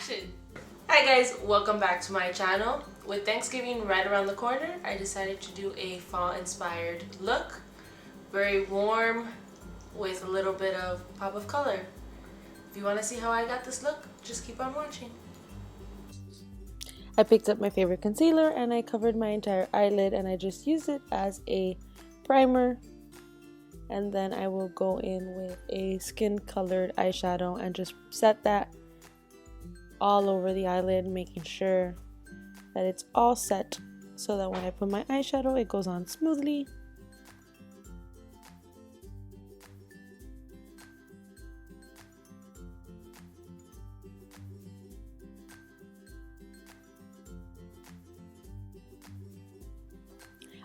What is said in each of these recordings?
action! Hi guys, welcome back to my channel. With Thanksgiving right around the corner, I decided to do a fall inspired look. Very warm with a little bit of pop of color. If you want to see how I got this look, just keep on watching. I picked up my favorite concealer and I covered my entire eyelid and I just used it as a primer. And then I will go in with a skin colored eyeshadow and just set that all over the eyelid, making sure that it's all set so that when I put my eyeshadow it goes on smoothly.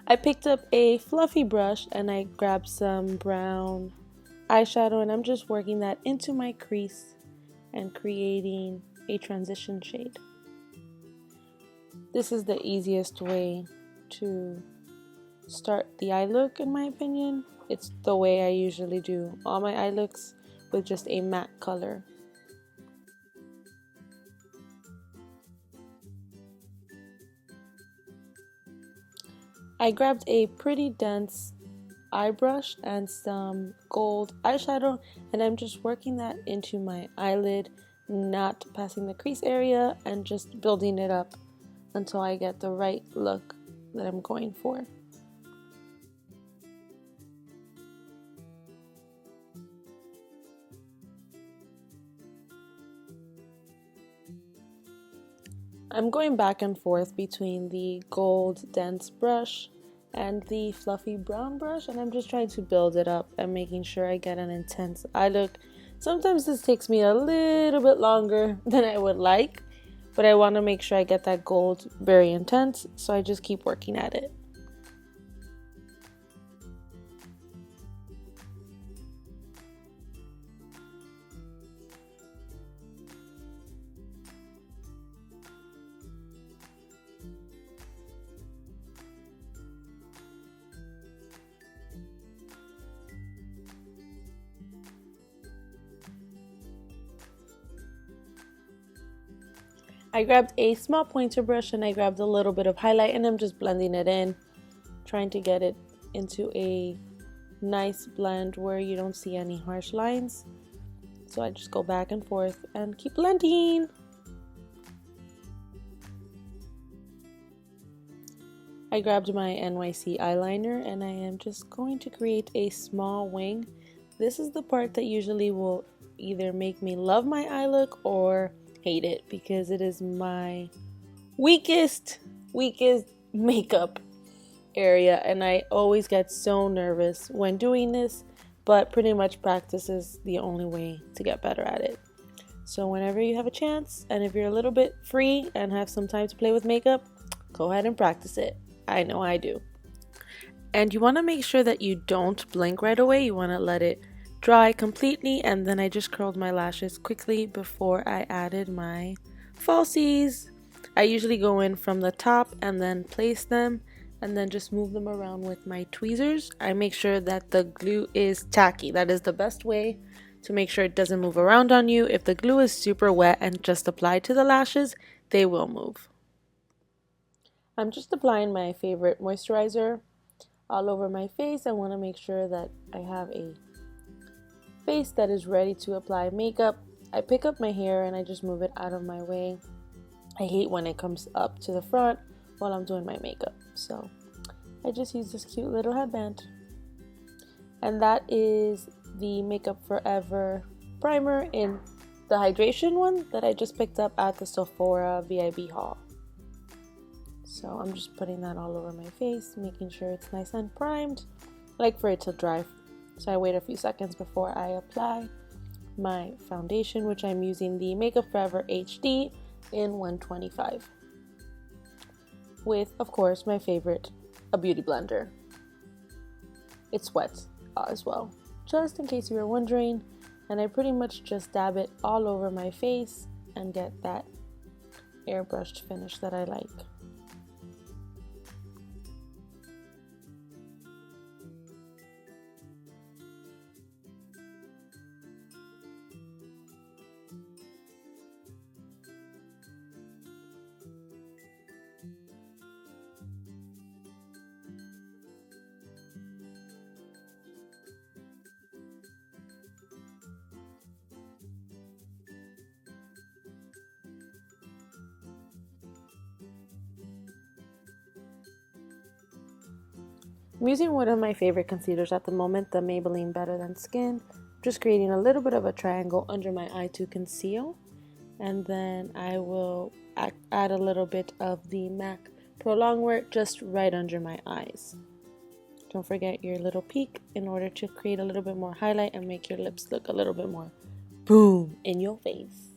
I picked up a fluffy brush and I grabbed some brown eyeshadow and I'm just working that into my crease and creating a transition shade. This is the easiest way to start the eye look in my opinion. It's the way I usually do all my eye looks, with just a matte color. I grabbed a pretty dense eye brush and some gold eyeshadow and I'm just working that into my eyelid, not passing the crease area, and just building it up until I get the right look that I'm going for. I'm going back and forth between the gold dense brush and the fluffy brown brush, and I'm just trying to build it up and making sure I get an intense eye look. Sometimes this takes me a little bit longer than I would like, but I want to make sure I get that gold very intense, so I just keep working at it. I grabbed a small pointer brush and I grabbed a little bit of highlight and I'm just blending it in, trying to get it into a nice blend where you don't see any harsh lines. So I just go back and forth and keep blending. I grabbed my NYC eyeliner and I am just going to create a small wing. This is the part that usually will either make me love my eye look or hate it, because it is my weakest makeup area and I always get so nervous when doing this, but pretty much practice is the only way to get better at it. So whenever you have a chance, and if you're a little bit free and have some time to play with makeup, go ahead and practice it. I know I do. And you want to make sure that you don't blink right away. You want to let it dry completely, and then I just curled my lashes quickly before I added my falsies. I usually go in from the top and then place them and then just move them around with my tweezers. I make sure that the glue is tacky. That is the best way to make sure it doesn't move around on you. If the glue is super wet and just applied to the lashes, they will move. I'm just applying my favorite moisturizer all over my face. I want to make sure that I have a face that is ready to apply makeup. I pick up my hair and I just move it out of my way. I hate when it comes up to the front while I'm doing my makeup, so I just use this cute little headband. And that is the Makeup Forever primer in the hydration one that I just picked up at the Sephora VIB haul. So I'm just putting that all over my face, making sure it's nice and primed. I like for it to dry, so I wait a few seconds before I apply my foundation, which I'm using the Makeup Forever HD in 125. With, of course, my favorite, a beauty blender. It's wet as well, just in case you were wondering. And I pretty much just dab it all over my face and get that airbrushed finish that I like. I'm using one of my favorite concealers at the moment, the Maybelline Better Than Skin. Just creating a little bit of a triangle under my eye to conceal. And then I will add a little bit of the MAC Pro Longwear just right under my eyes. Don't forget your little peak in order to create a little bit more highlight and make your lips look a little bit more boom in your face.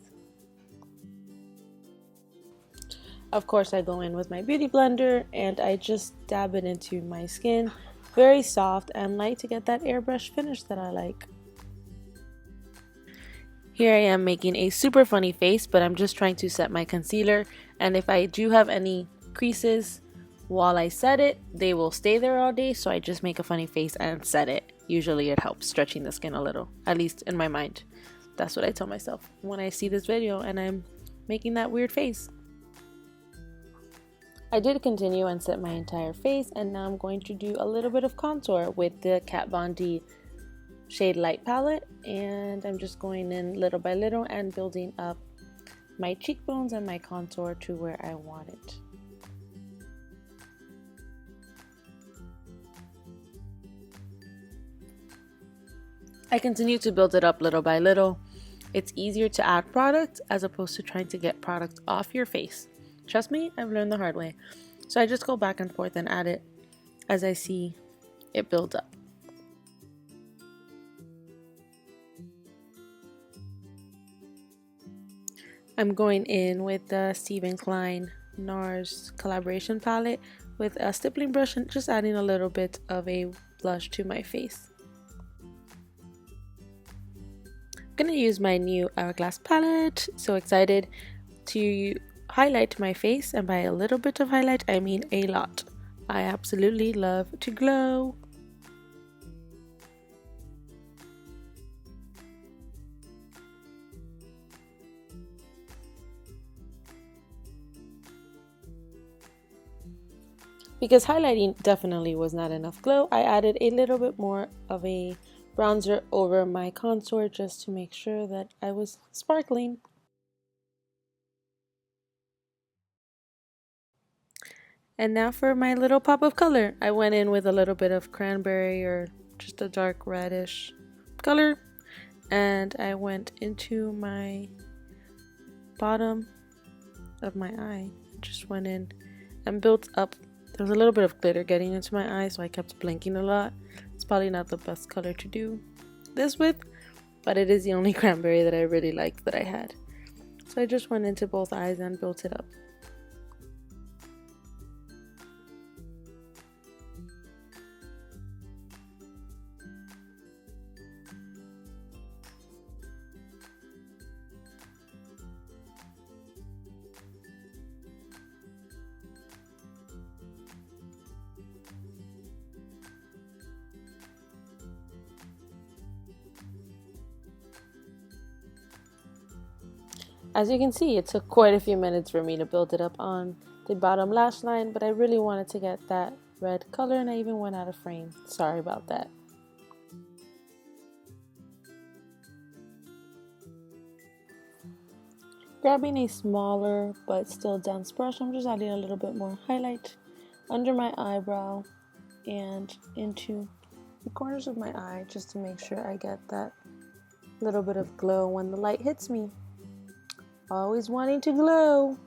Of course, I go in with my beauty blender and I just dab it into my skin. Very soft and light to get that airbrush finish that I like. Here I am making a super funny face, but I'm just trying to set my concealer. And if I do have any creases while I set it, they will stay there all day. So I just make a funny face and set it. Usually it helps stretching the skin a little, at least in my mind. That's what I tell myself when I see this video and I'm making that weird face. I did continue and set my entire face, and now I'm going to do a little bit of contour with the Kat Von D Shade Light palette, and I'm just going in little by little and building up my cheekbones and my contour to where I want it. I continue to build it up little by little. It's easier to add product as opposed to trying to get product off your face. Trust me, I've learned the hard way. So I just go back and forth and add it as I see it build up. I'm going in with the Stephen Klein NARS collaboration palette with a stippling brush and just adding a little bit of a blush to my face. I'm gonna use my new Hourglass palette. So excited to highlight my face, and by a little bit of highlight I mean a lot. I absolutely love to glow. Because highlighting definitely was not enough glow, I added a little bit more of a bronzer over my contour just to make sure that I was sparkling. And now for my little pop of color. I went in with a little bit of cranberry or just a dark reddish color, and I went into my bottom of my eye. Just went in and built up. There was a little bit of glitter getting into my eye, so I kept blinking a lot. It's probably not the best color to do this with, but it is the only cranberry that I really liked that I had. So I just went into both eyes and built it up. As you can see, it took quite a few minutes for me to build it up on the bottom lash line, but I really wanted to get that red color and I even went out of frame. Sorry about that. Grabbing a smaller but still dense brush, I'm just adding a little bit more highlight under my eyebrow and into the corners of my eye just to make sure I get that little bit of glow when the light hits me. Always wanting to glow.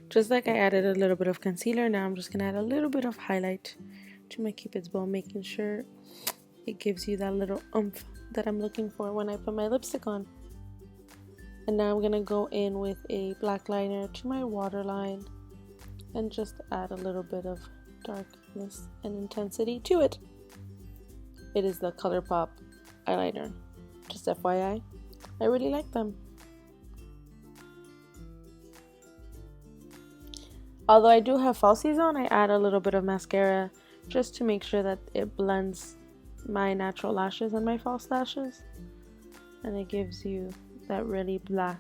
Just like I added a little bit of concealer, now I'm just going to add a little bit of highlight to my cupid's bow, making sure it gives you that little oomph that I'm looking for when I put my lipstick on. And now I'm going to go in with a black liner to my waterline and just add a little bit of darkness and intensity to it. It is the ColourPop eyeliner. Just FYI, I really like them. Although I do have falsies on, I add a little bit of mascara just to make sure that it blends my natural lashes and my false lashes. And it gives you that really black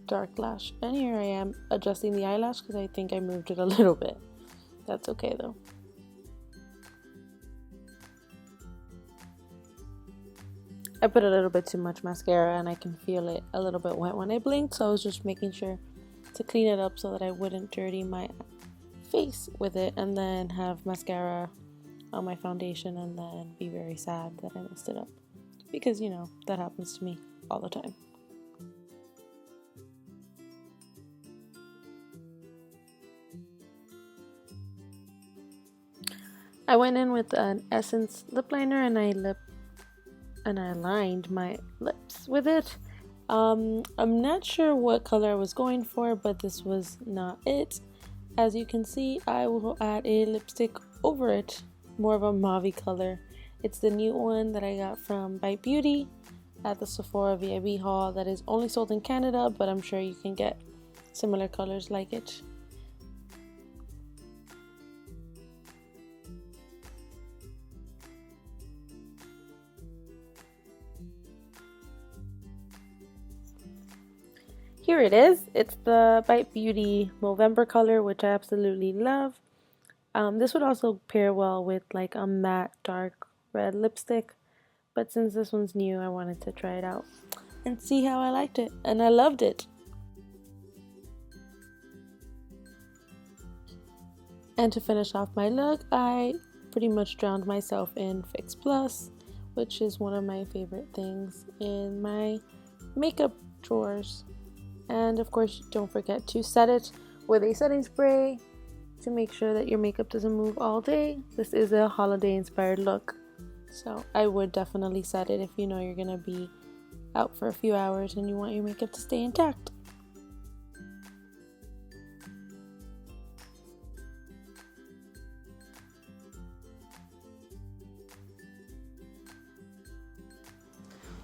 dark lash. And here I am adjusting the eyelash because I think I moved it a little bit. That's okay though. I put a little bit too much mascara and I can feel it a little bit wet when I blink, so I was just making sure to clean it up so that I wouldn't dirty my face with it and then have mascara on my foundation and then be very sad that I messed it up. Because, you know, that happens to me all the time. I went in with an Essence lip liner and I lined my lips with it. I'm not sure what color I was going for, but this was not it. As you can see, I will add a lipstick over it, more of a mauve color. It's the new one that I got from Bite Beauty at the Sephora VIB haul that is only sold in Canada, but I'm sure you can get similar colors like it. Here it is. It's the Bite Beauty Movember color, which I absolutely love. This would also pair well with like a matte dark red lipstick, but since this one's new, I wanted to try it out and see how I liked it, and I loved it. And to finish off my look, I pretty much drowned myself in Fix Plus, which is one of my favorite things in my makeup drawers. And of course, don't forget to set it with a setting spray to make sure that your makeup doesn't move all day. This is a holiday inspired look, so I would definitely set it if you know you're gonna be out for a few hours and you want your makeup to stay intact.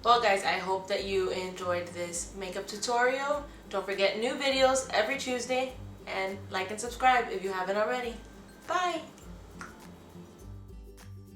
Well guys, I hope that you enjoyed this makeup tutorial. Don't forget new videos every Tuesday, and like and subscribe if you haven't already. Bye!